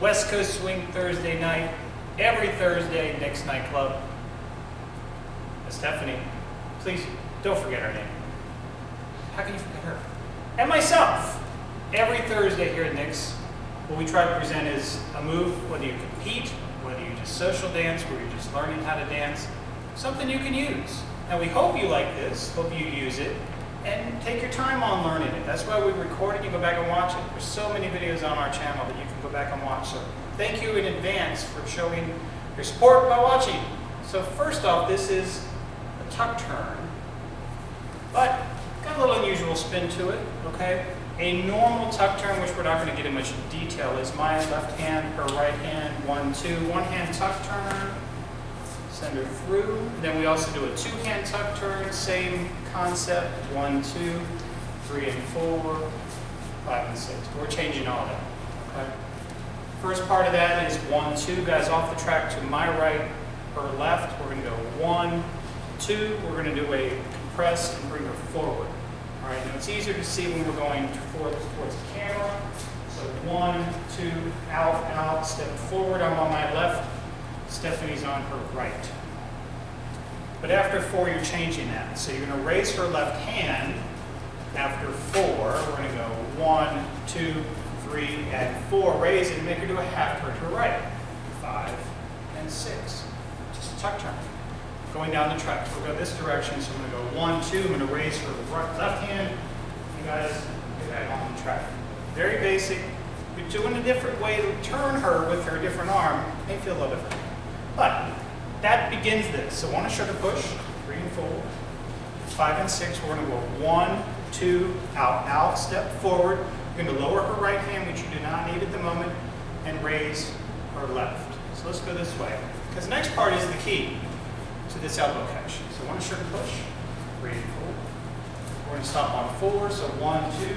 West Coast Swing Thursday night, every Thursday, Nick's Nightclub. Stephanie, please don't forget her name. How can you forget her? And myself, every Thursday here at Nick's, what we try to present is a move, whether you compete, whether you just social dance, whether you're just learning how to dance, something you can use. And we hope you like this, hope you use it, and take your time on learning it. That's why we record it, you go back and watch it. There's so many videos on our channel that you can go back and watch. So thank you in advance for showing your support by watching. So first off, this is a tuck turn, but got a little unusual spin to it, okay? A normal tuck turn, which we're not going to get in much detail, is my left hand, her right hand, 1, 2, one hand tuck turn, send her through. Then we also do a two-hand tuck turn, same concept, 1, 2, 3, and 4, 5, and 6. We're changing all that, okay? First part of that is 1, 2, guys off the track to my right, her left. We're going to go 1, 2. We're going to do a compress and bring her forward. All right, now it's easier to see when we're going towards the camera. So 1, 2, out, out, step forward. I'm on my left. Stephanie's on her right. But after 4, you're changing that. So you're going to raise her left hand. After 4, we're going to go 1, 2, 3, and 4. Raise it and make her do a half turn to her right. 5 and 6. Just a tuck turn. Going down the track. So we'll go this direction. So I'm going to go 1, 2. I'm going to raise her left hand. You guys get back on the track. Very basic. You're doing a different way to turn her with her different arm. May feel a little different. But that begins this. So 1 is shoulder push, 3 and 4, 5 and 6. We're going to go 1, 2, out, out, step forward. You're going to lower her right hand, which you do not need at the moment, and raise her left. So let's go this way. Because the next part is the key to this elbow catch. So 1 is shoulder push, 3 and 4. We're going to stop on 4. So 1, 2,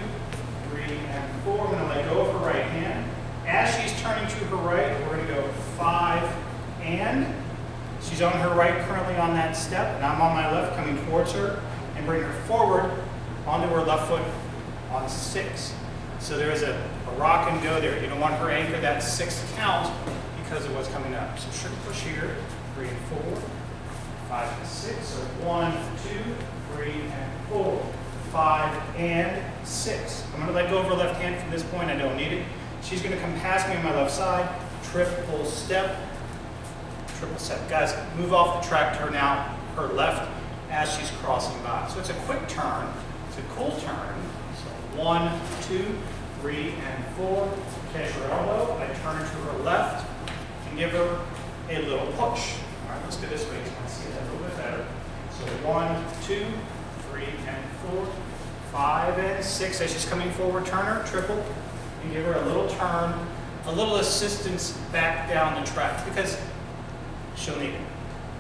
3, and 4. I'm going to let go of her right hand. As she's turning to her right, we're going to go 5 and. She's on her right currently on that step, and I'm on my left coming towards her, and bring her forward onto her left foot on 6. So there is a rock and go there. You don't want her anchor that 6th count because of what's coming up. So shoulder push here, 3 and 4, 5 and 6. So 1, 2, 3, and 4, 5 and 6. I'm going to let go of her left hand from this point. I don't need it. She's going to come past me on my left side, triple step. Triple step. Guys, move off the track, turn out her left as she's crossing by. So it's a quick turn. It's a cool turn. So 1, 2, 3, and 4. Catch her elbow. I turn to her left and give her a little push. All right, let's go this way. I see that a little bit better. So 1, 2, 3, and 4, 5, and 6. As she's coming forward, turn her, triple, and give her a little turn, a little assistance back down the track because she'll need it.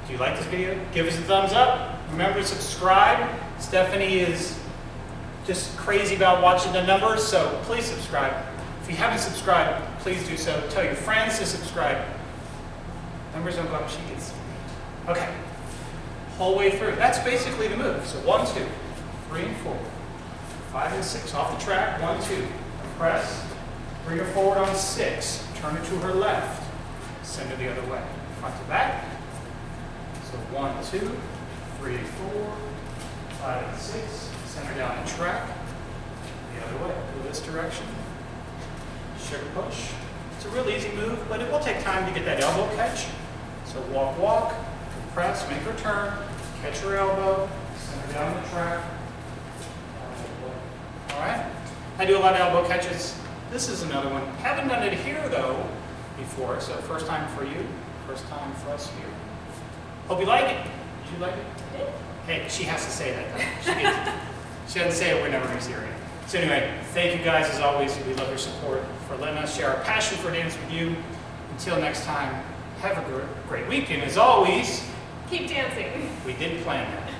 Do you like this video? Give us a thumbs up. Remember to subscribe. Stephanie is just crazy about watching the numbers, so please subscribe. If you haven't subscribed, please do so. Tell your friends to subscribe. Numbers don't go up, she gets. Okay. Whole way through. That's basically the move. So 1, 2, 3, and 4, 5 and 6. Off the track. 1, 2. Press. Bring her forward on 6. Turn her to her left. Send her the other way. Front to back. So 1, 2, 3, 4, 5, and 6. Send her down the track. The other way. Go this direction. Sugar push. It's a real easy move, but it will take time to get that elbow catch. So walk, walk, press, make her turn, catch her elbow, send her down the track. All right? I do a lot of elbow catches. This is another one. Haven't done it here though before, so first time for you. First time for us here. Hope you like it. Did you like it? Hey, she has to say that though. She doesn't say it, we're never going to see her again. So anyway, thank you guys as always. We love your support for letting us share our passion for dance with you. Until next time, have a great week. And as always, keep dancing. We did plan that.